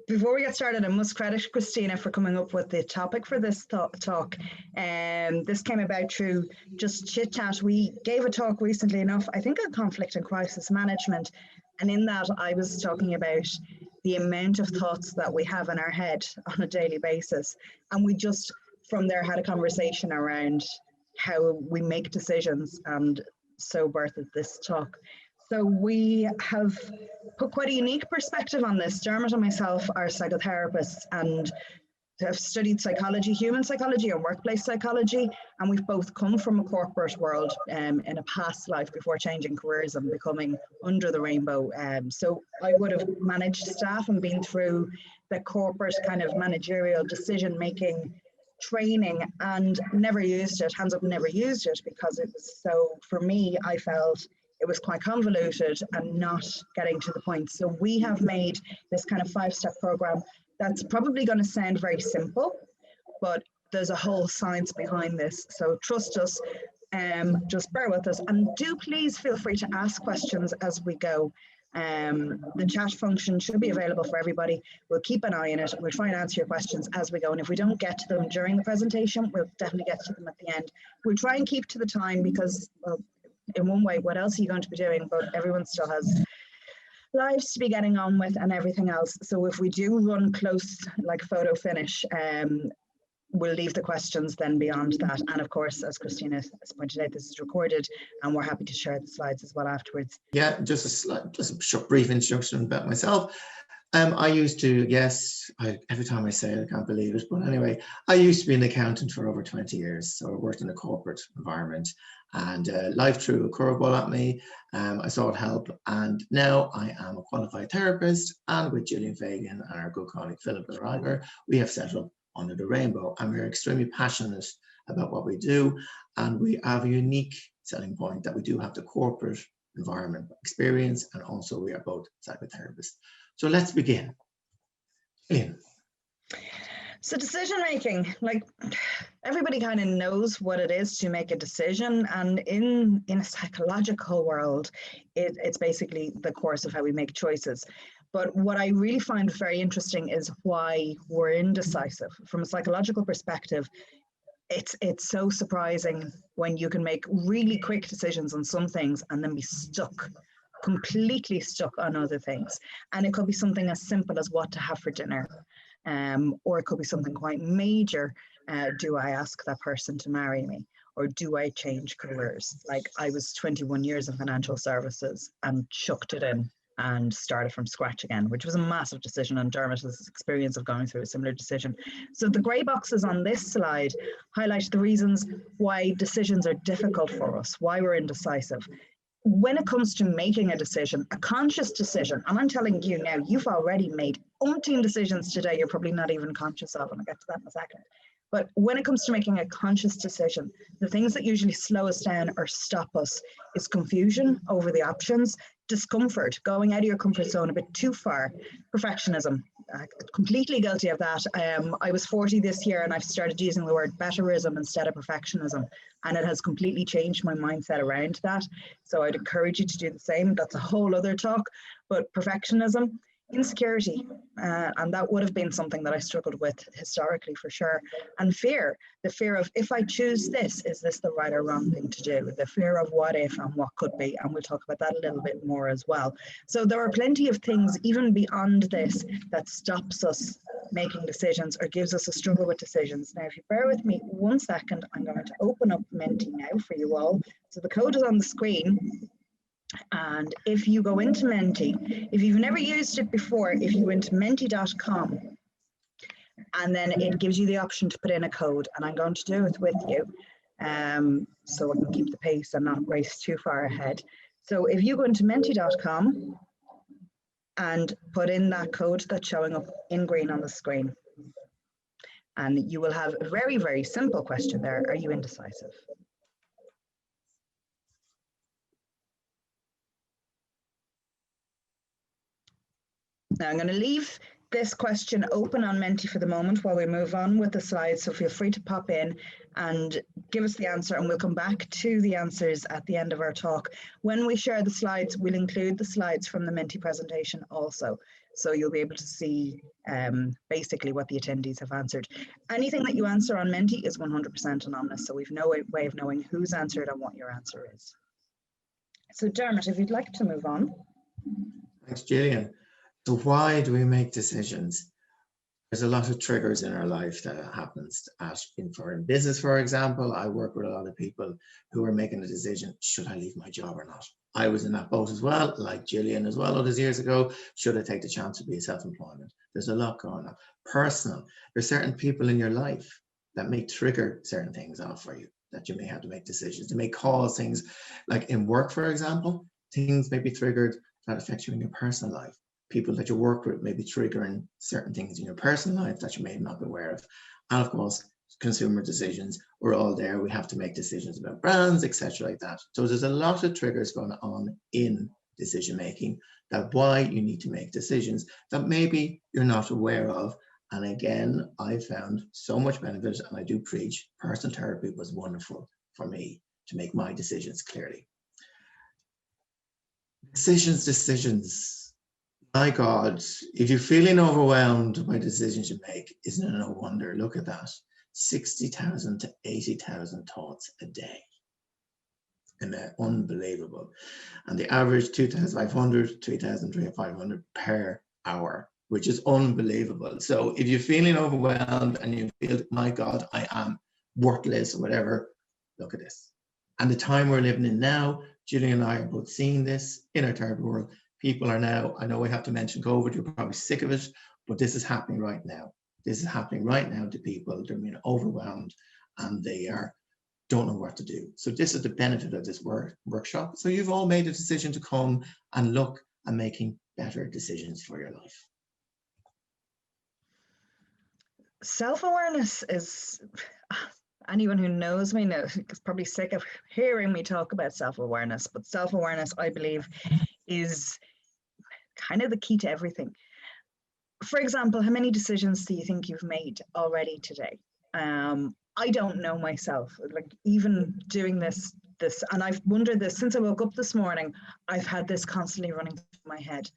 Before we get started, I must credit Christina for coming up with the topic for this talk. This came about through just chit chat. We gave a talk recently enough, I think, on conflict and crisis management. And in that, I was talking about the amount of thoughts that we have in our head on a daily basis. And we just, from there, had a conversation around how we make decisions, and so birthed this talk. So we have put quite a unique perspective on this. Dermot and myself are psychotherapists and have studied psychology, human psychology and workplace psychology, and we've both come from a corporate world in a past life before changing careers and becoming under the rainbow. So I would have managed staff and been through the corporate kind of managerial decision-making training and never used it, hands up, never used it, because it was so, for me, I felt it was quite convoluted and not getting to the point. So we have made this kind of 5-step program that's probably going to sound very simple, but there's a whole science behind this. So trust us, just bear with us, and do please feel free to ask questions as we go. The chat function should be available for everybody. We'll keep an eye on it. We'll try and answer your questions as we go. And if we don't get to them during the presentation, we'll definitely get to them at the end. We'll try and keep to the time because, well, in one way, what else are you going to be doing? But everyone still has lives to be getting on with and everything else. So if we do run close, like photo finish, we'll leave the questions then beyond that. And of course, as Christina has pointed out, this is recorded and we're happy to share the slides as well afterwards. Yeah, just a short, brief introduction about myself. I used to, every time I say it, I can't believe it. But anyway, I used to be an accountant for over 20 years. So I worked in a corporate environment, and life threw a curveball at me. I sought help, and now I am a qualified therapist. And with Gillian, Fagan, and our good colleague Philip River, we have set up Under the Rainbow, and we're extremely passionate about what we do. And we have a unique selling point that we do have the corporate environment experience, and also we are both psychotherapists. So let's begin. Gillian. So decision making, like everybody kind of knows what it is to make a decision, and in a psychological world, it's basically the course of how we make choices. But what I really find very interesting is why we're indecisive. From a psychological perspective, it's so surprising when you can make really quick decisions on some things and then be stuck, completely stuck on other things. And it could be something as simple as what to have for dinner, or it could be something quite major. Do I ask that person to marry me, or do I change careers? Like, I was 21 years in financial services and chucked it in and started from scratch again, which was a massive decision, and Dermot has experience of going through a similar decision. So the grey boxes on this slide highlight the reasons why decisions are difficult for us, why we're indecisive. When it comes to making a decision, a conscious decision, and I'm telling you now, you've already made umpteen decisions today you're probably not even conscious of, and I'll get to that in a second. But when it comes to making a conscious decision, the things that usually slow us down or stop us is confusion over the options, discomfort, going out of your comfort zone a bit too far, perfectionism. Completely guilty of that. I was 40 this year and I've started using the word betterism instead of perfectionism, and it has completely changed my mindset around that. So I'd encourage you to do the same. That's a whole other talk. But perfectionism, insecurity, and that would have been something that I struggled with historically for sure. And fear, the fear of, if I choose this, is this the right or wrong thing to do? The fear of what if and what could be, and we'll talk about that a little bit more as well. So there are plenty of things even beyond this that stops us making decisions or gives us a struggle with decisions. Now, if you bear with me 1 second, I'm going to open up Menti now for you all. So the code is on the screen. And if you go into Menti, if you've never used it before, if you go into menti.com, and then it gives you the option to put in a code, and I'm going to do it with you, so I can keep the pace and not race too far ahead. So if you go into menti.com and put in that code that's showing up in green on the screen, and you will have a very, very simple question there. Are you indecisive? Now I'm going to leave this question open on Menti for the moment while we move on with the slides. So feel free to pop in and give us the answer, and we'll come back to the answers at the end of our talk. When we share the slides, we'll include the slides from the Menti presentation also. So you'll be able to see basically what the attendees have answered. Anything that you answer on Menti is 100% anonymous. So we've no way of knowing who's answered and what your answer is. So Dermot, if you'd like to move on. Thanks, Gillian. So why do we make decisions? There's a lot of triggers in our life that happens. In business, for example, I work with a lot of people who are making a decision, should I leave my job or not? I was in that boat as well, like Gillian as well, all those years ago. Should I take the chance to be self-employment? There's a lot going on. Personal, there's certain people in your life that may trigger certain things off for you, that you may have to make decisions. They may cause things, like in work, for example, things may be triggered that affect you in your personal life. People that you work with may be triggering certain things in your personal life that you may not be aware of. And of course, consumer decisions, we're all there. We have to make decisions about brands, etc. like that. So there's a lot of triggers going on in decision making, that why you need to make decisions that maybe you're not aware of. And again, I found so much benefit, and I do preach, personal therapy was wonderful for me to make my decisions clearly. Decisions. My God, if you're feeling overwhelmed by decisions you make, isn't it no wonder? Look at that, 60,000 to 80,000 thoughts a day. And they're unbelievable. And the average 2,500, 3,500 per hour, which is unbelievable. So if you're feeling overwhelmed and you feel, my God, I am worthless or whatever, look at this. And the time we're living in now, Gillian and I are both seeing this in our therapy world. People are now, I know I have to mention COVID, you're probably sick of it, but this is happening right now. This is happening right now to people. They're being overwhelmed and they don't know what to do. So this is the benefit of this workshop. So you've all made a decision to come and look at making better decisions for your life. Self-awareness is, anyone who knows me is probably sick of hearing me talk about self-awareness, but self-awareness, I believe, is kind of the key to everything. For example, how many decisions do you think you've made already today? I don't know myself, like even doing this, and I've wondered this since I woke up this morning. I've had this constantly running through my head.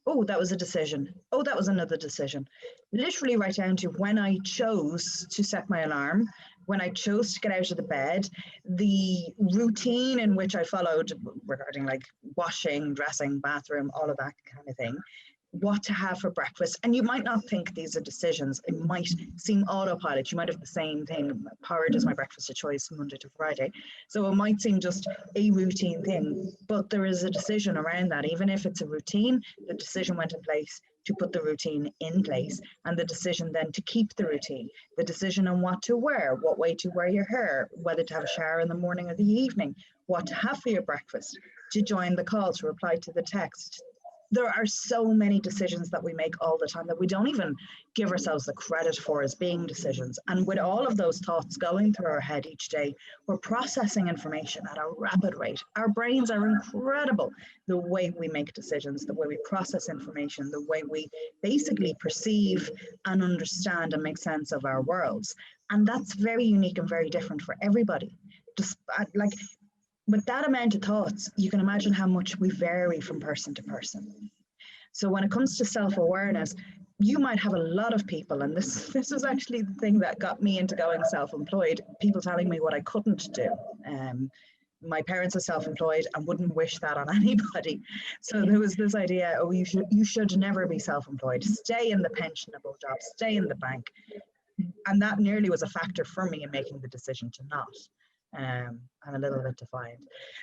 Oh, that was a decision. Oh, that was another decision. Literally right down to when I chose to set my alarm, when I chose to get out of the bed, the routine in which I followed regarding like washing, dressing, bathroom, all of that kind of thing, what to have for breakfast. And you might not think these are decisions. It might seem autopilot. You might have the same thing. Porridge is my breakfast of choice Monday to Friday. So it might seem just a routine thing, but there is a decision around that. Even if it's a routine, the decision went in place to put the routine in place, and the decision then to keep the routine, the decision on what to wear, what way to wear your hair, whether to have a shower in the morning or the evening, what to have for your breakfast, to join the call, to reply to the text. There are so many decisions that we make all the time that we don't even give ourselves the credit for as being decisions. And with all of those thoughts going through our head each day, we're processing information at a rapid rate. Our brains are incredible, the way we make decisions, the way we process information, the way we basically perceive and understand and make sense of our worlds. And that's very unique and very different for everybody. Just like, with that amount of thoughts, you can imagine how much we vary from person to person. So when it comes to self-awareness, you might have a lot of people, and this is actually the thing that got me into going self-employed, people telling me what I couldn't do. My parents are self-employed and wouldn't wish that on anybody. So there was this idea, oh, you should never be self-employed. Stay in the pensionable job, stay in the bank. And that nearly was a factor for me in making the decision to not. I'm a little bit defiant.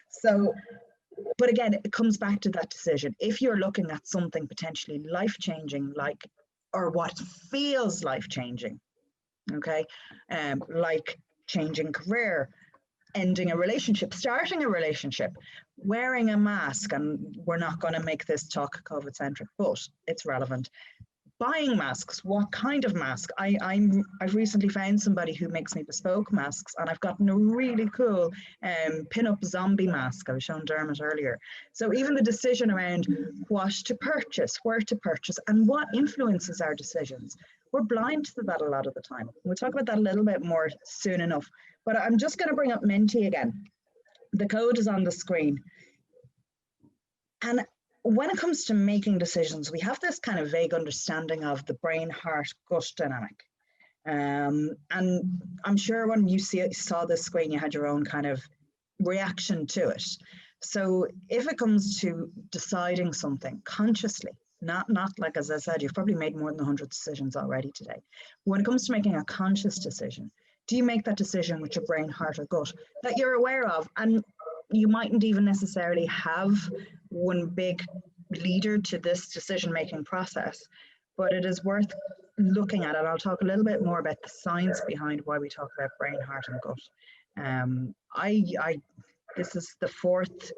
So, but again, it comes back to that decision. If you're looking at something potentially life-changing, like, or what feels life-changing, okay, like changing career, ending a relationship, starting a relationship, wearing a mask, and we're not going to make this talk COVID-centric, but it's relevant. Buying masks, what kind of mask? I've recently found somebody who makes me bespoke masks, and I've gotten a really cool pin-up zombie mask I was showing Dermot earlier. So even the decision around what to purchase, where to purchase, and what influences our decisions, we're blind to that a lot of the time. We'll talk about that a little bit more soon enough. But I'm just going to bring up Menti again. The code is on the screen. And when it comes to making decisions, we have this kind of vague understanding of the brain, heart, gut dynamic. And I'm sure when you saw this screen, you had your own kind of reaction to it. So if it comes to deciding something consciously, not like, as I said, you've probably made more than 100 decisions already today. When it comes to making a conscious decision, do you make that decision with your brain, heart, or gut that you're aware of? And you mightn't even necessarily have one big leader to this decision-making process, but it is worth looking at it. I'll talk a little bit more about the science behind why we talk about brain, heart, and gut. This is the fourth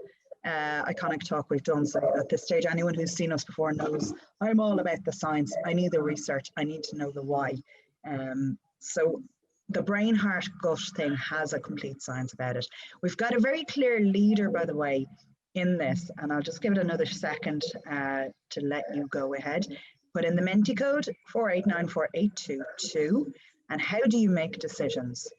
iconic talk we've done. So at this stage, anyone who's seen us before knows I'm all about the science. I need the research. I need to know the why. So the brain, heart, gut thing has a complete science about it. We've got a very clear leader, by the way, in this, and I'll just give it another second to let you go ahead. Put in the Menti code 4894822. And how do you make decisions?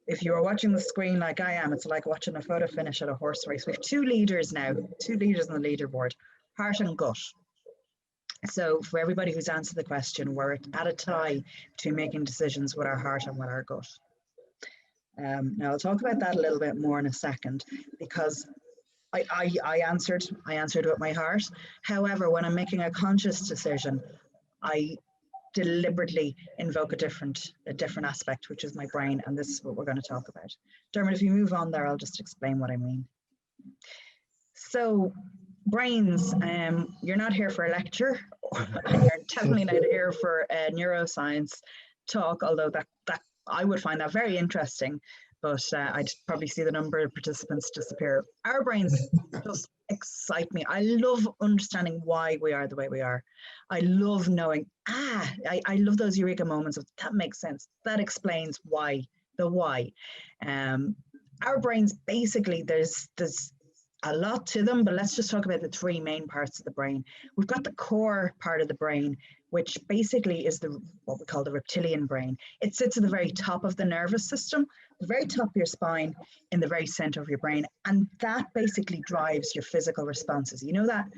If you were watching the screen like I am, it's like watching a photo finish at a horse race. We have two leaders now, two leaders on the leaderboard, heart and gut. So for everybody who's answered the question, we're at a tie between making decisions with our heart and with our gut. Now I'll talk about that a little bit more in a second, because I answered with my heart. However, when I'm making a conscious decision, I deliberately invoke a different aspect, which is my brain, and this is what we're going to talk about. Dermot, if you move on there, I'll just explain what I mean. So brains, you're not here for a lecture, and you're definitely not here for a neuroscience talk, although that I would find that very interesting, but I'd probably see the number of participants disappear. Our brains just excite me. I love understanding why we are the way we are. I love knowing, I love those eureka moments of, that makes sense. That explains why, the why. Our brains, basically, there's a lot to them, but let's just talk about the three main parts of the brain. We've got the core part of the brain, which basically is what we call the reptilian brain. It sits at the very top of the nervous system, the very top of your spine, in the very center of your brain. And that basically drives your physical responses. You know that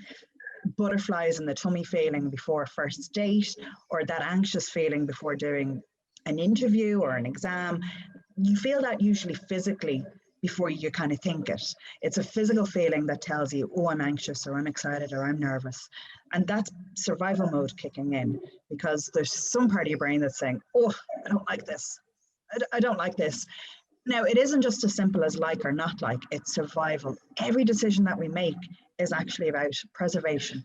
butterflies in the tummy feeling before a first date, or that anxious feeling before doing an interview or an exam? You feel that usually physically before you kind of think it. It's a physical feeling that tells you, oh, I'm anxious, or I'm excited, or I'm nervous. And that's survival mode kicking in, because there's some part of your brain that's saying, oh, I don't like this. I don't like this. Now, it isn't just as simple as like or not like, it's survival. Every decision that we make is actually about preservation.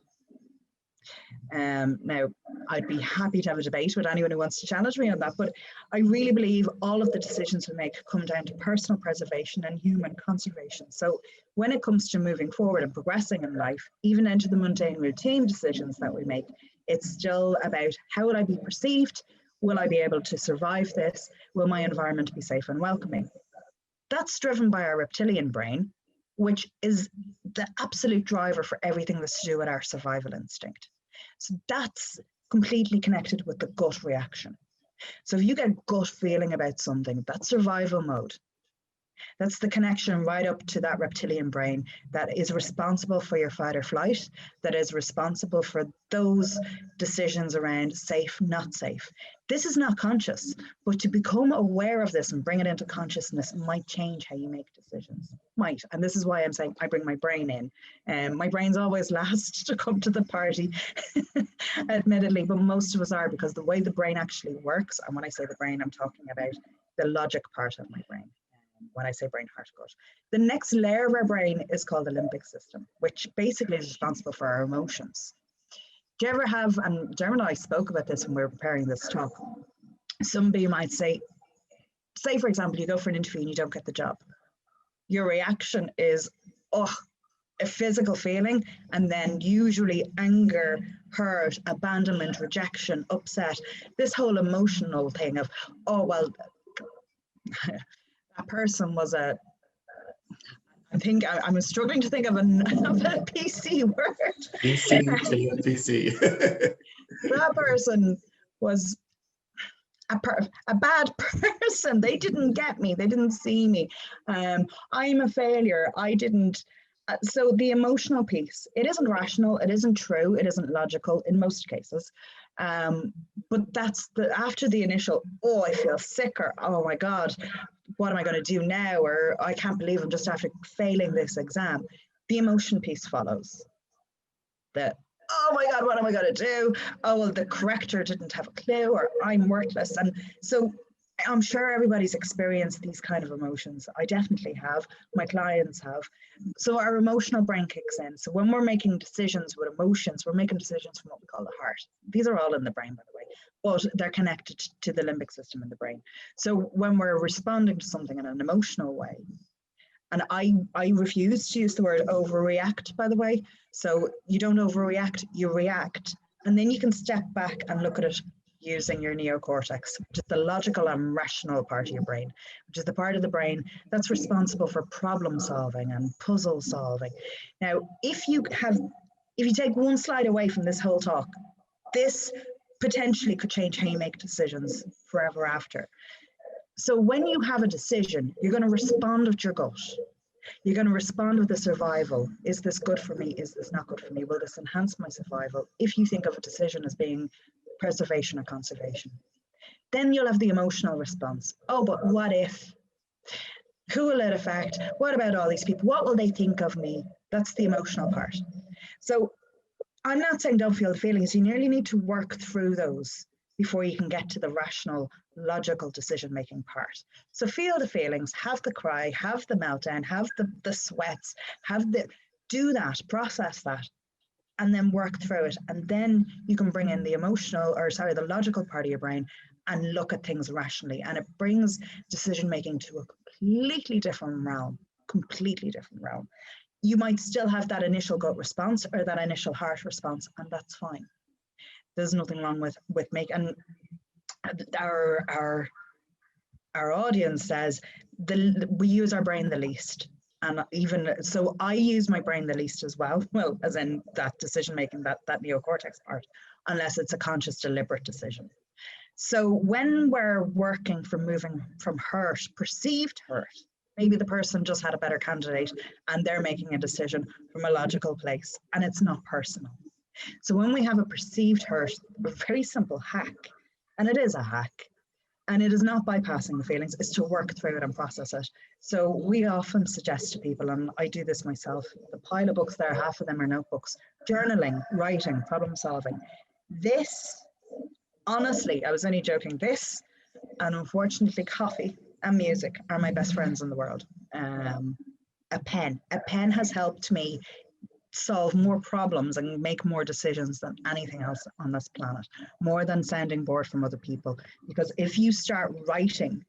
Now, I'd be happy to have a debate with anyone who wants to challenge me on that, but I really believe all of the decisions we make come down to personal preservation and human conservation. So when it comes to moving forward and progressing in life, even into the mundane routine decisions that we make, it's still about, how will I be perceived? Will I be able to survive this? Will my environment be safe and welcoming? That's driven by our reptilian brain, which is the absolute driver for everything that's to do with our survival instinct. So that's completely connected with the gut reaction. So if you get gut feeling about something, that's survival mode. That's the connection right up to that reptilian brain that is responsible for your fight or flight, that is responsible for those decisions around safe, not safe. This is not conscious, but to become aware of this and bring it into consciousness might change how you make decisions. Might. And this is why I'm saying I bring my brain in. My brain's always last to come to the party, admittedly, but most of us are, because the way the brain actually works, and when I say the brain, I'm talking about the logic part of my brain. When I say brain, heart, gut. The next layer of our brain is called the limbic system, which basically is responsible for our emotions. Do you ever have, and Dermot and I spoke about this when we were preparing this talk, somebody might say for example, you go for an interview and you don't get the job. Your reaction is, oh, a physical feeling, and then usually anger, hurt, abandonment, rejection, upset, this whole emotional thing of, oh, well, that person was a, I'm struggling to think of a PC word. PC. That person was a bad person. They didn't get me. They didn't see me. I'm a failure. I didn't. So the emotional piece, it isn't rational. It isn't true. It isn't logical in most cases. But that's after the initial, oh, I feel sick, or oh my God, what am I going to do now? Or I can't believe I'm just after failing this exam. The emotion piece follows. Oh my God, what am I going to do? Oh, well, the corrector didn't have a clue, or I'm worthless. And so I'm sure everybody's experienced these kind of emotions. I definitely have. My clients have. So our emotional brain kicks in. So when we're making decisions with emotions, we're making decisions from what we call the heart. These are all in the brain, by the way, but they're connected to the limbic system in the brain. So when we're responding to something in an emotional way, and I refuse to use the word overreact, by the way. So you don't overreact, you react. And then you can step back and look at it using your neocortex, which is the logical and rational part of your brain, which is the part of the brain that's responsible for problem solving and puzzle solving. Now, if you take one slide away from this whole talk, this potentially could change how you make decisions forever after. So when you have a decision, you're going to respond with your gut. You're going to respond with the survival. Is this good for me? Is this not good for me? Will this enhance my survival? If you think of a decision as being preservation or conservation, then you'll have the emotional response. Oh, but what if? Who will it affect? What about all these people? What will they think of me? That's the emotional part. So I'm not saying don't feel the feelings. You nearly need to work through those before you can get to the rational, logical decision-making part. So feel the feelings, have the cry, have the meltdown, have the sweats, do that, process that, and then work through it. And then you can bring in the logical part of your brain and look at things rationally. And it brings decision-making to a completely different realm. You might still have that initial gut response or that initial heart response, and that's fine. There's nothing wrong with making. Our audience says we use our brain the least, and even so, I use my brain the least as well. Well, as in that decision making, that neocortex part, unless it's a conscious, deliberate decision. So when we're working from moving from hurt, perceived hurt, maybe the person just had a better candidate and they're making a decision from a logical place, and it's not personal. So when we have a perceived hurt, a very simple hack, and it is a hack, and it is not bypassing the feelings, it's to work through it and process it. So we often suggest to people, and I do this myself, the pile of books there, half of them are notebooks, journaling, writing, problem solving. This, honestly, I was only joking, this, and unfortunately coffee and music are my best friends in the world. A pen has helped me solve more problems and make more decisions than anything else on this planet, more than sounding bored from other people. Because if you start writing,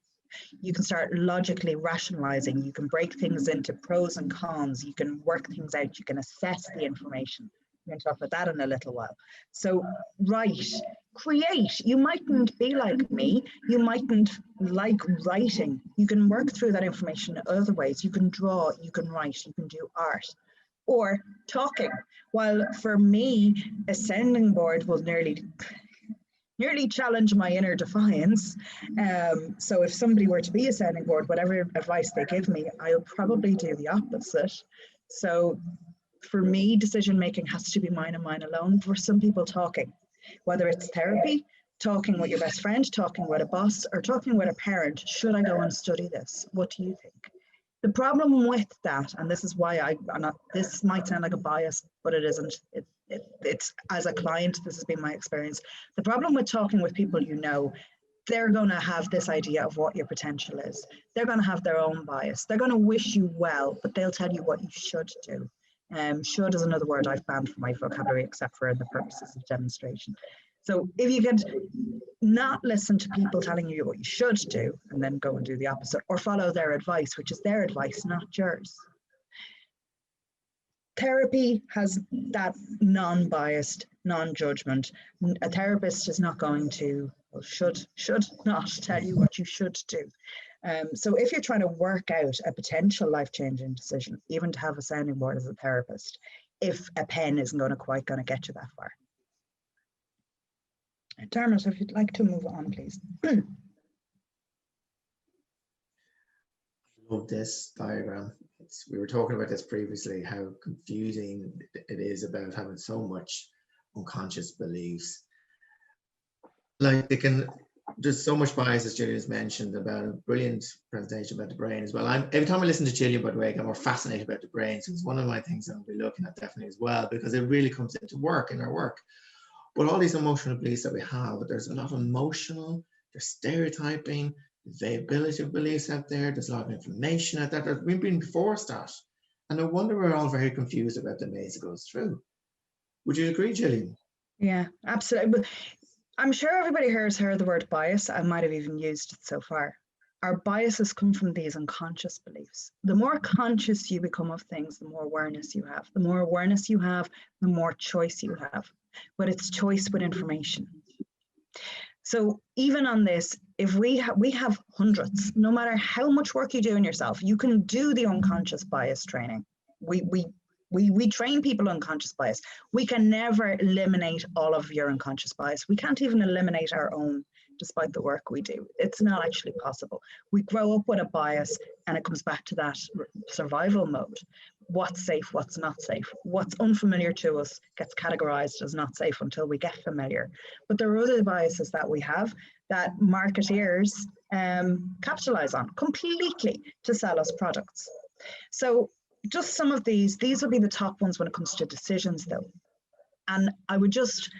you can start logically rationalizing, you can break things into pros and cons, you can work things out, you can assess the information. We're going to talk about that in a little while. So write, create. You mightn't be like me, you mightn't like writing. You can work through that information in other ways. You can draw, you can write, you can do art. Or talking. While for me, a sounding board will nearly challenge my inner defiance. So if somebody were to be a sounding board, whatever advice they give me, I'll probably do the opposite. So for me, decision making has to be mine and mine alone. For some people, talking, whether it's therapy, talking with your best friend, talking with a boss, or talking with a parent, should I go and study this? What do you think? The problem with that, and this is why this might sound like a bias, but it isn't. It's as a client, this has been my experience. The problem with talking with people you know, they're going to have this idea of what your potential is. They're going to have their own bias. They're going to wish you well, but they'll tell you what you should do. Should is another word I've banned from my vocabulary, except for the purposes of demonstration. So if you could not listen to people telling you what you should do and then go and do the opposite, or follow their advice, which is their advice, not yours. Therapy has that non-biased, non-judgment. A therapist is not going to, or should not tell you what you should do. So if you're trying to work out a potential life-changing decision, even to have a sounding board as a therapist, if a pen isn't quite going to get you that far. Dermot, if you'd like to move on, please. I love this diagram. We were talking about this previously, how confusing it is about having so much unconscious beliefs. Like there's so much bias, as Gillian has mentioned, about a brilliant presentation about the brain as well. Every time I listen to Gillian, by the way, I get more fascinated about the brain. So it's one of my things I'll be looking at definitely as well, because it really comes into in our work. But all these emotional beliefs that we have, there's a lot of emotional, there's stereotyping, availability of beliefs out there, there's a lot of information out there. We've been forced that. And no wonder we're all very confused about the maze it goes through. Would you agree, Gillian? Yeah, absolutely. I'm sure everybody here has heard the word bias. I might have even used it so far. Our biases come from these unconscious beliefs. The more conscious you become of things, the more awareness you have. The more awareness you have, the more choice you have. But it's choice with information. So even on this, if we have hundreds, no matter how much work you do in yourself, you can do the unconscious bias training. We train people unconscious bias. We can never eliminate all of your unconscious bias. We can't even eliminate our own, despite the work we do. It's not actually possible. We grow up with a bias, and it comes back to that survival mode. What's safe, what's not safe. What's unfamiliar to us gets categorized as not safe until we get familiar. But there are other biases that we have that marketeers capitalize on completely to sell us products. So just some of these would be the top ones when it comes to decisions though. And I would just,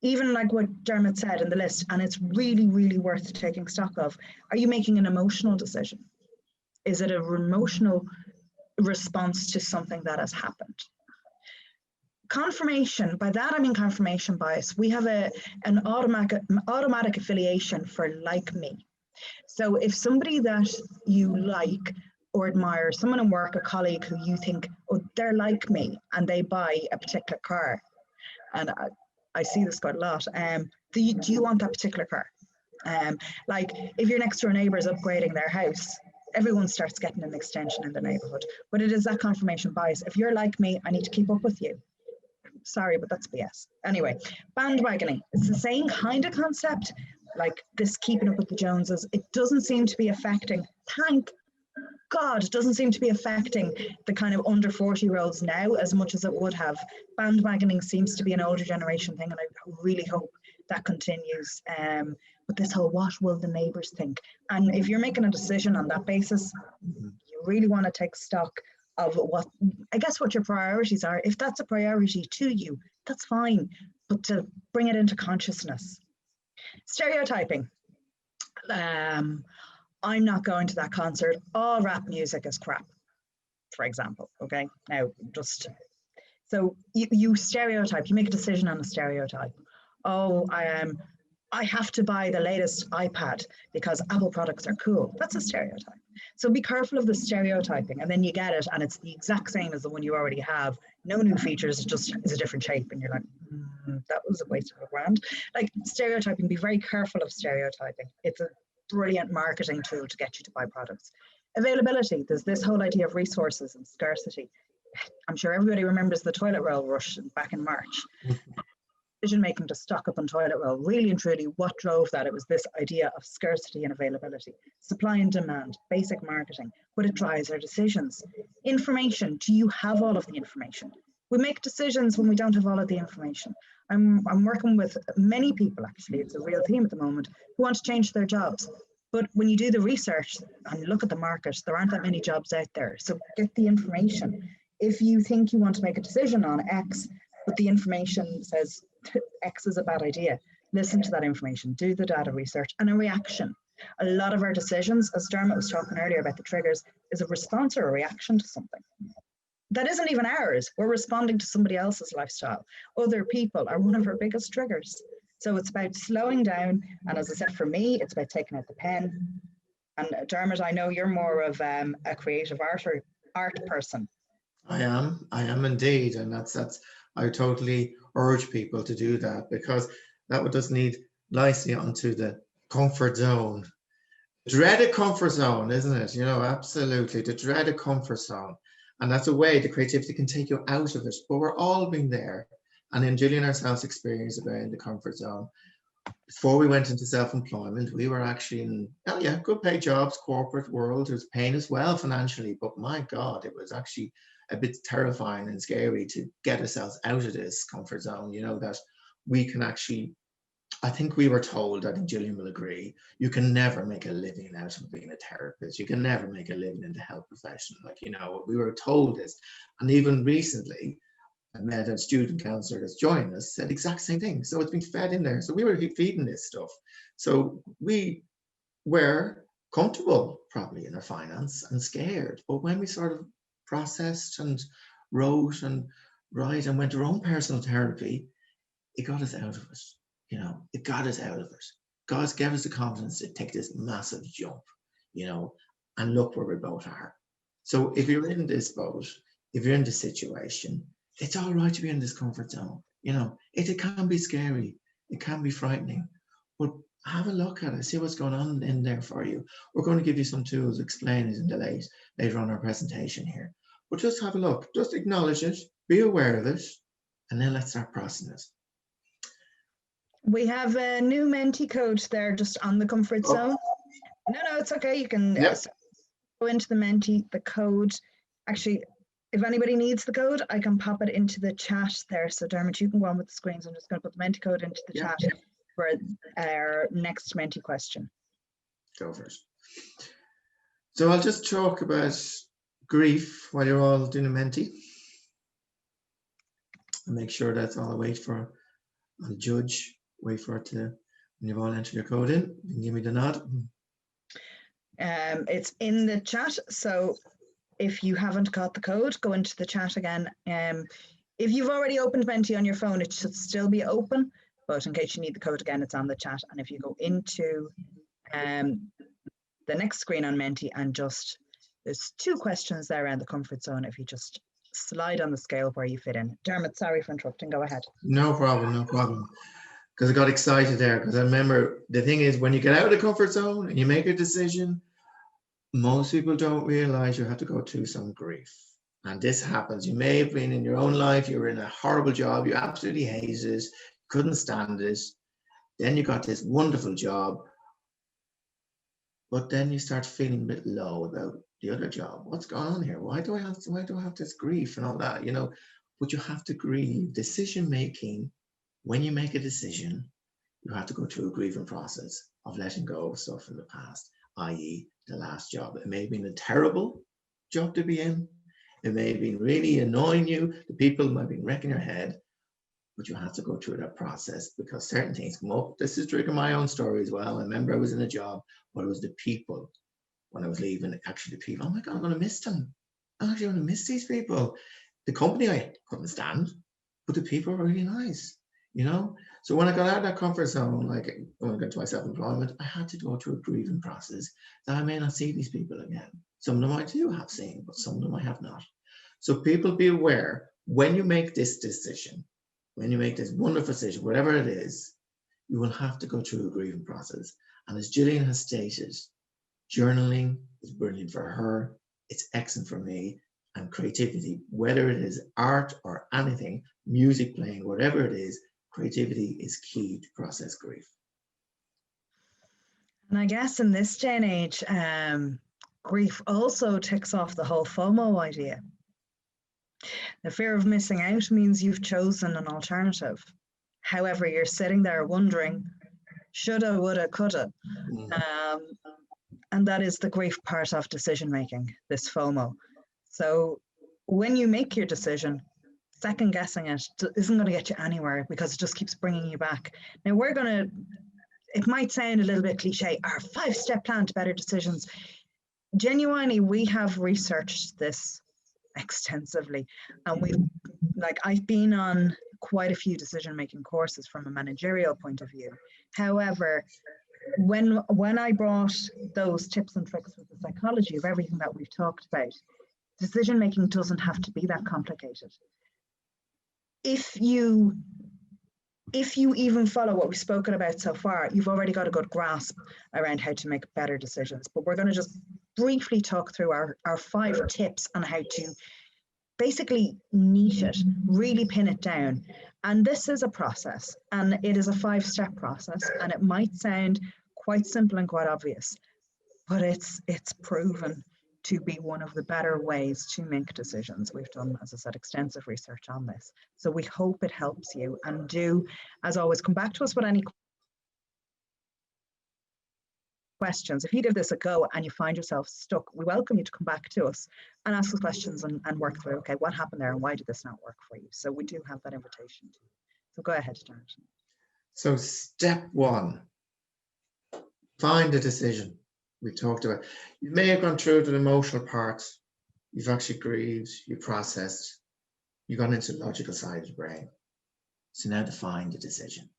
even like what Dermot said in the list, and it's really, really worth taking stock of, are you making an emotional decision? Is it an emotional response to something that has happened? Confirmation, by that I mean confirmation bias. We have an automatic affiliation for like me. So if somebody that you like or admire, someone in work, a colleague who you think, oh, they're like me, and they buy a particular car, and I see this quite a lot, do you want that particular car? Like if your next door neighbour is upgrading their house, everyone starts getting an extension in the neighbourhood. But it is that confirmation bias. If you're like me, I need to keep up with you. Sorry, but that's BS. Anyway, bandwagoning. It's the same kind of concept, like this keeping up with the Joneses. It doesn't seem to be affecting, thank God, it doesn't seem to be affecting the kind of under 40-year-olds now as much as it would have. Bandwagoning seems to be an older generation thing, and I really hope that continues. But this whole what will the neighbours think? And if you're making a decision on that basis, you really want to take stock of what your priorities are. If that's a priority to you, that's fine, but to bring it into consciousness. Stereotyping. I'm not going to that concert. All rap music is crap, for example. Okay, now just so you stereotype. You make a decision on a stereotype. Oh, I have to buy the latest iPad because Apple products are cool. That's a stereotype. So be careful of the stereotyping, and then you get it, and it's the exact same as the one you already have. No new features, just is a different shape, and you're like, that was a waste of $1,000. Like stereotyping, be very careful of stereotyping. It's a brilliant marketing tool to get you to buy products. Availability, there's this whole idea of resources and scarcity. I'm sure everybody remembers the toilet roll rush back in March. Decision making to stock up on toilet roll, really and truly what drove that? It was this idea of scarcity and availability. Supply and demand, basic marketing, but it drives our decisions. Information, do you have all of the information? We make decisions when we don't have all of the information. I'm working with many people, actually, it's a real theme at the moment, who want to change their jobs. But when you do the research and look at the market, there aren't that many jobs out there. So get the information. If you think you want to make a decision on X, but the information says X is a bad idea, listen to that information, do the data research, and a reaction. A lot of our decisions, as Dermot was talking earlier about the triggers, is a response or a reaction to something. That isn't even ours. We're responding to somebody else's lifestyle. Other people are one of our biggest triggers. So it's about slowing down. And as I said, for me, it's about taking out the pen. And Dermot, I know you're more of a creative art person. I am indeed, and that's. I totally urge people to do that, because that would just lead nicely onto the comfort zone. Dreaded comfort zone, isn't it? Absolutely, the dreaded comfort zone. And that's a way the creativity can take you out of it. But we're all been there. And in Gillian ourselves experienced about in the comfort zone. Before we went into self-employment, we were actually in, oh yeah, good paid jobs, corporate world. It was paying us well financially, but my God, it was actually a bit terrifying and scary to get ourselves out of this comfort zone, that we can actually, I think we were told, I think Gillian will agree, you can never make a living out of being a therapist. You can never make a living in the health profession. We were told this. And even recently, I met a student counselor that's joined us, said the exact same thing. So it's been fed in there. So we were feeding this stuff. So we were comfortable probably in our finance and scared. But when we sort of processed and wrote and write and went to our own personal therapy, it got us out of it. It got us out of it. God's gave us the confidence to take this massive jump, and look where we both are. So if you're in this boat, if you're in this situation, it's all right to be in this comfort zone. It can be scary, it can be frightening, but have a look at it, see what's going on in there for you. We're going to give you some tools, explain it in the later on our presentation here. But just have a look, just acknowledge it, be aware of it, and then let's start processing it. We have a new Menti code there just on the comfort zone. No, it's okay. You can go into the Menti, the code. Actually, if anybody needs the code, I can pop it into the chat there. So Dermot, you can go on with the screens. I'm just going to put the Menti code into the chat for our next Menti question. Go for it. So I'll just talk about grief while you're all doing a Menti. And make sure that's all I wait for. I'll judge. Wait for it to, when you've all entered your code in, you can give me the nod. It's in the chat, so if you haven't got the code, go into the chat again. If you've already opened Menti on your phone, it should still be open, but in case you need the code again, it's on the chat. And if you go into the next screen on Menti and there's 2 questions there around the comfort zone. If you just slide on the scale where you fit in. Dermot, sorry for interrupting, go ahead. No problem. Because I got excited there, because I remember the thing is, when you get out of the comfort zone and you make a decision, most people don't realize you have to go through some grief. And this happens. You may have been in your own life, you were in a horrible job, you absolutely hated it, couldn't stand it. Then you got this wonderful job, but then you start feeling a bit low about the other job. What's going on here? Why do I have this grief and all that? But you have to grieve. Decision making. When you make a decision, you have to go through a grieving process of letting go of stuff in the past, i.e. the last job. It may have been a terrible job to be in. It may have been really annoying you. The people might have been wrecking your head, but you have to go through that process because certain things come up. This is triggering my own story as well. I remember I was in a job, but it was the people when I was leaving, actually the people, oh my God, I'm going to miss them. I'm actually going to miss these people. The company I couldn't stand, but the people were really nice. So when I got out of that comfort zone, like when I got to my self-employment, I had to go through a grieving process that I may not see these people again. Some of them I do have seen, but some of them I have not. So people, be aware, when you make this decision, when you make this wonderful decision, whatever it is, you will have to go through a grieving process. And as Gillian has stated, journaling is brilliant for her. It's excellent for me. And creativity, whether it is art or anything, music playing, whatever it is, creativity is key to process grief. And I guess in this day and age, grief also ticks off the whole FOMO idea. The fear of missing out means you've chosen an alternative. However, you're sitting there wondering, shoulda, woulda, coulda. And that is the grief part of decision making, this FOMO. So when you make your decision, second guessing it isn't going to get you anywhere because it just keeps bringing you back. Now it might sound a little bit cliche, our 5-step plan to better decisions. Genuinely, we have researched this extensively, and I've been on quite a few decision-making courses from a managerial point of view. However, when I brought those tips and tricks with the psychology of everything that we've talked about, Decision making doesn't have to be that complicated. If you even follow what we've spoken about so far, you've already got a good grasp around how to make better decisions. But we're going to just briefly talk through our 5 tips on how to basically niche it, really pin it down. And this is a process, and it is a 5-step process, and it might sound quite simple and quite obvious, but it's proven to be one of the better ways to make decisions. We've done, as I said, extensive research on this. So we hope it helps you, and do, as always, come back to us with any questions. If you give this a go and you find yourself stuck, we welcome you to come back to us and ask us questions and work through, okay, what happened there and why did this not work for you? So we do have that invitation to you. So go ahead, Dermot. So step 1, find a decision. We talked about, you may have gone through the emotional part, you've actually grieved, you processed, you've gone into the logical side of the brain. So now to find a decision.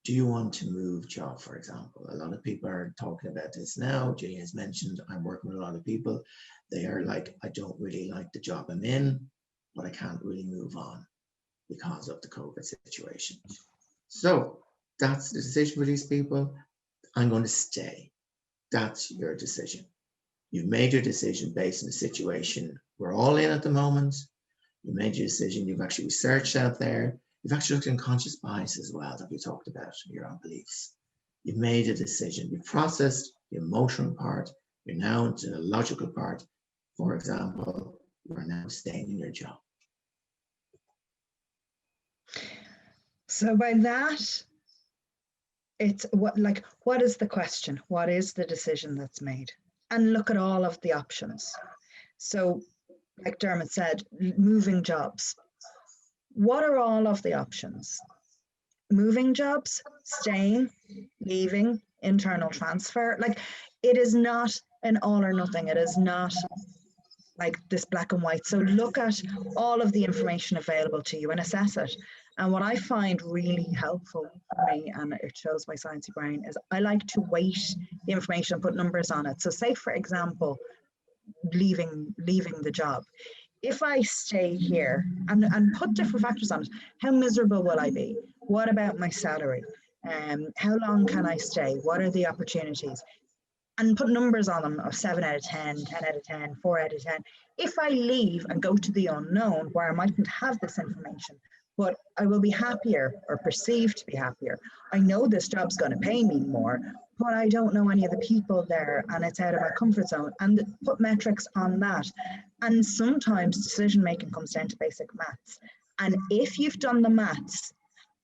Do you want to move job, for example? A lot of people are talking about this now. Gillian has mentioned, I'm working with a lot of people. They are like, I don't really like the job I'm in, but I can't really move on because of the COVID situation. So that's the decision for these people. I'm going to stay. That's your decision. You've made your decision based on the situation we're all in at the moment. You made your decision. You've actually researched out there. You've actually looked at unconscious bias as well that we talked about, your own beliefs. You've made a decision. You've processed the emotional part. You're now into the logical part. For example, you're now staying in your job. So by that, it's what is the question? What is the decision that's made? And look at all of the options. So like Dermot said, moving jobs. What are all of the options? Moving jobs, staying, leaving, internal transfer. Like, it is not an all or nothing. It is not like this black and white. So look at all of the information available to you and assess it. And what I find really helpful for me, and it shows my sciencey brain, is I like to weight the information and put numbers on it. So say, for example, leaving the job. If I stay here and put different factors on it, how miserable will I be? What about my salary? How long can I stay? What are the opportunities? And put numbers on them of 7 out of 10, 10 out of 10, 4 out of 10. If I leave and go to the unknown where I mightn't have this information, but I will be happier or perceived to be happier. I know this job's going to pay me more, but I don't know any of the people there and it's out of my comfort zone, and put metrics on that. And sometimes decision making comes down to basic maths. And if you've done the maths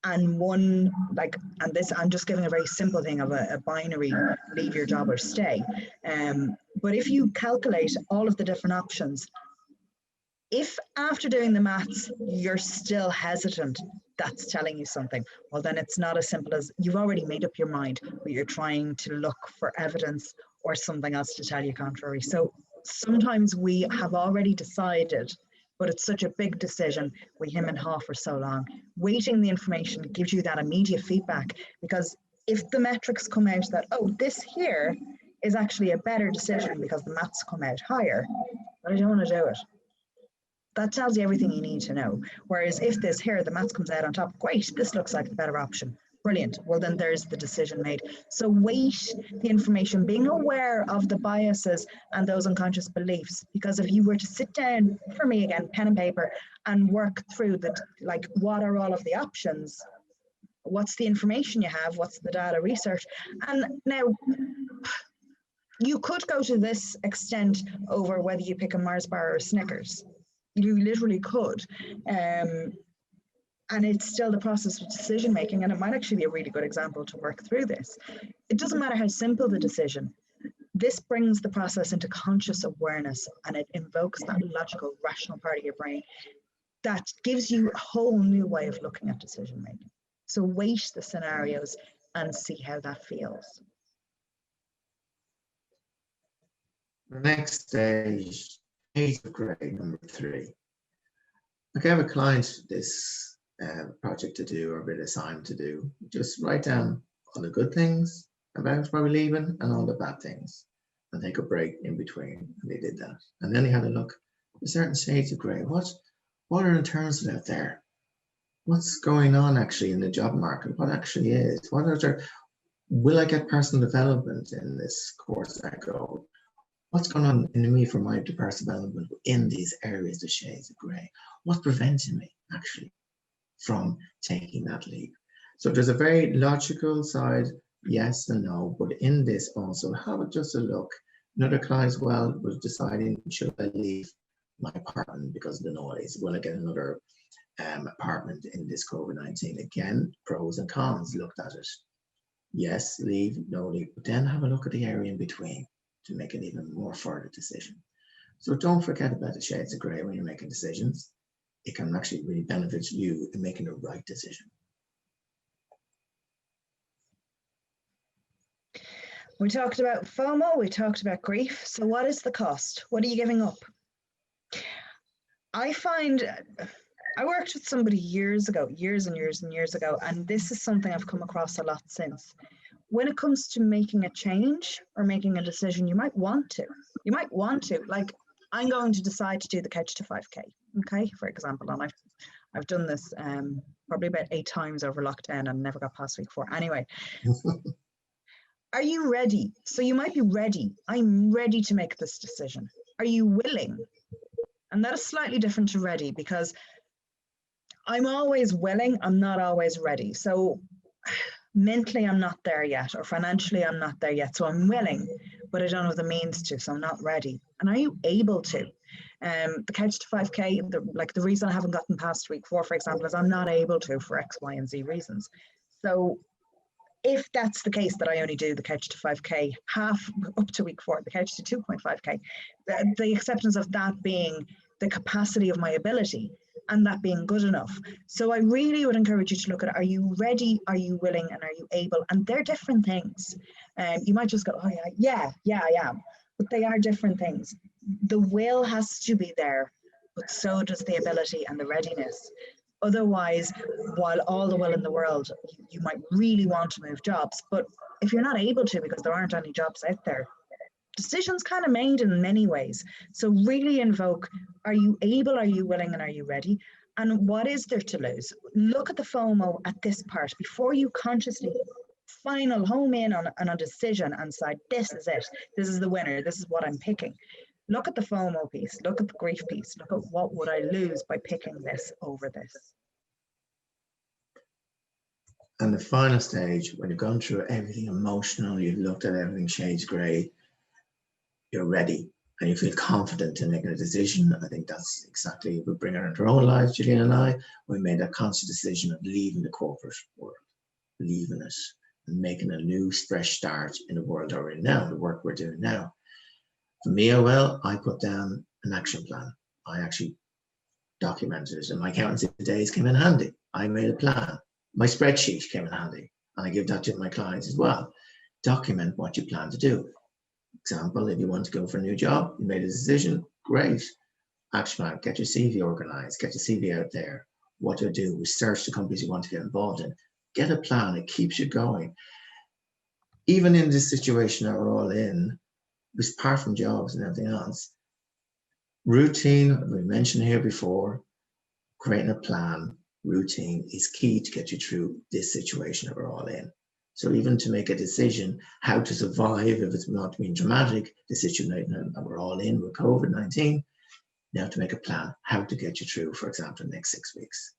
and one, like, and this, I'm just giving a very simple thing of a binary, leave your job or stay. But if you calculate all of the different options, if after doing the maths, you're still hesitant, that's telling you something. Well, then it's not as simple as you've already made up your mind, but you're trying to look for evidence or something else to tell you contrary. So sometimes we have already decided, but it's such a big decision, we hem and haw for so long. Weighting the information gives you that immediate feedback, because if the metrics come out that, oh, this here is actually a better decision because the maths come out higher, but I don't want to do it. That tells you everything you need to know. Whereas if this here, the maths comes out on top, great, this looks like the better option. Brilliant. Well, then there's the decision made. So weight the information, being aware of the biases and those unconscious beliefs. Because if you were to sit down, for me again, pen and paper, and work through the, like, what are all of the options? What's the information you have? What's the data research? And now, you could go to this extent over whether you pick a Mars bar or a Snickers. You literally could. And it's still the process of decision making, and it might actually be a really good example to work through this. It doesn't matter how simple the decision. This brings the process into conscious awareness, and it invokes that logical, rational part of your brain that gives you a whole new way of looking at decision making. So weight the scenarios and see how that feels. The next stage of grade number 3. Okay, I have a client this project to do, or a bit of assignment to do. Just write down all the good things about why we're leaving and all the bad things. and take a break in between. And they did that. And then they had a look at certain shades of grey. What are alternatives out there? What's going on actually in the job market? What actually is? What are there? Will I get personal development in this course I go? What's going on in me for my personal development in these areas of shades of grey? What's preventing me actually from taking that leap? So there's a very logical side, yes and no, but in this also, have just a look. Another client as well was deciding, should I leave my apartment because of the noise? Will I get another apartment in this COVID-19? Again, pros and cons, looked at it. Yes, leave, no leave, but then have a look at the area in between to make an even more further decision. So don't forget about the shades of grey when you're making decisions. It can actually really benefit you in making the right decision. We talked about FOMO, we talked about grief. So what is the cost? What are you giving up? I find, I worked with somebody years ago, years and years and years ago, and this is something I've come across a lot since. When it comes to making a change or making a decision, you might want to. Like, I'm going to decide to do the Couch to 5K, okay, for example, and I've done this probably about 8 times over lockdown and never got past week 4. Anyway, are you ready? So you might be ready. I'm ready to make this decision. Are you willing? And that is slightly different to ready, because I'm always willing, I'm not always ready. So mentally, I'm not there yet, or financially, I'm not there yet. So I'm willing, but I don't have the means to, so I'm not ready. And are you able to? The Couch to 5K, the reason I haven't gotten past week 4, for example, is I'm not able to for X, Y, and Z reasons. So if that's the case, that I only do the Couch to 5K half up to week 4, the Couch to 2.5K, the acceptance of that being the capacity of my ability and that being good enough. So I really would encourage you to look at, are you ready, are you willing, and are you able? And they're different things. You might just go, oh yeah, I am. But they are different things. The will has to be there, but so does the ability and the readiness. Otherwise, while all the will in the world, you might really want to move jobs, but if you're not able to because there aren't any jobs out there, decisions kind of made in many ways. So really invoke, are you able, are you willing, and are you ready? And what is there to lose? Look at the FOMO at this part before you consciously home in on a decision and decide, this is it, this is the winner, this is what I'm picking. Look at the FOMO piece, look at the grief piece, look at what would I lose by picking this over this. And the final stage, when you've gone through everything emotional, you've looked at everything shades grey, you're ready and you feel confident in making a decision. I think that's exactly, we bring it into our own lives, Gillian and I. We made a conscious decision of leaving the corporate world, leaving it and making a new fresh start in the world we're in now, the work we're doing now. For me, I put down an action plan. I actually documented it, and my accountancy days came in handy. I made a plan. My spreadsheet came in handy, and I give that to my clients as well. Document what you plan to do. Example, if you want to go for a new job, you made a decision, great. Action plan, get your CV organized, get your CV out there. What to do, research the companies you want to get involved in. Get a plan, it keeps you going. Even in this situation that we're all in, apart from jobs and everything else, routine, we mentioned here before, creating a plan, routine is key to get you through this situation that we're all in. So even to make a decision how to survive, if it's not being dramatic, the situation that we're all in with COVID-19, now to make a plan how to get you through, for example, the next 6 weeks.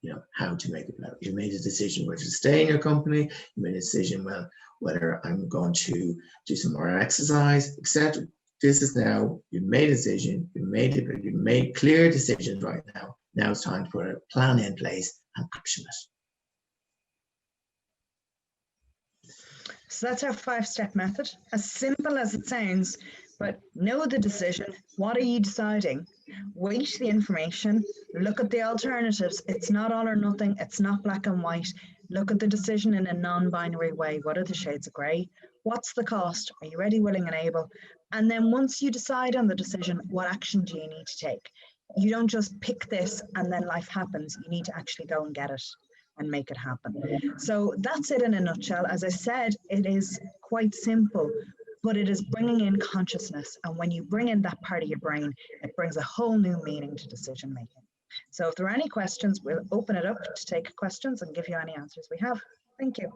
You know, how to make a plan. You made a decision whether to stay in your company, you made a decision, well, whether I'm going to do some more exercise, etc. This is now, you made a decision, you made clear decisions right now. Now it's time to put a plan in place and action it. So that's our 5-step method, as simple as it sounds, but know the decision. What are you deciding? Weight the information, look at the alternatives. It's not all or nothing, it's not black and white. Look at the decision in a non-binary way. What are the shades of grey? What's the cost? Are you ready, willing, and able? And then once you decide on the decision, what action do you need to take? You don't just pick this and then life happens. You need to actually go and get it and make it happen. So that's it in a nutshell. As I said, it is quite simple. but it is bringing in consciousness. And when you bring in that part of your brain, it brings a whole new meaning to decision making. So if there are any questions, we'll open it up to take questions and give you any answers we have. Thank you.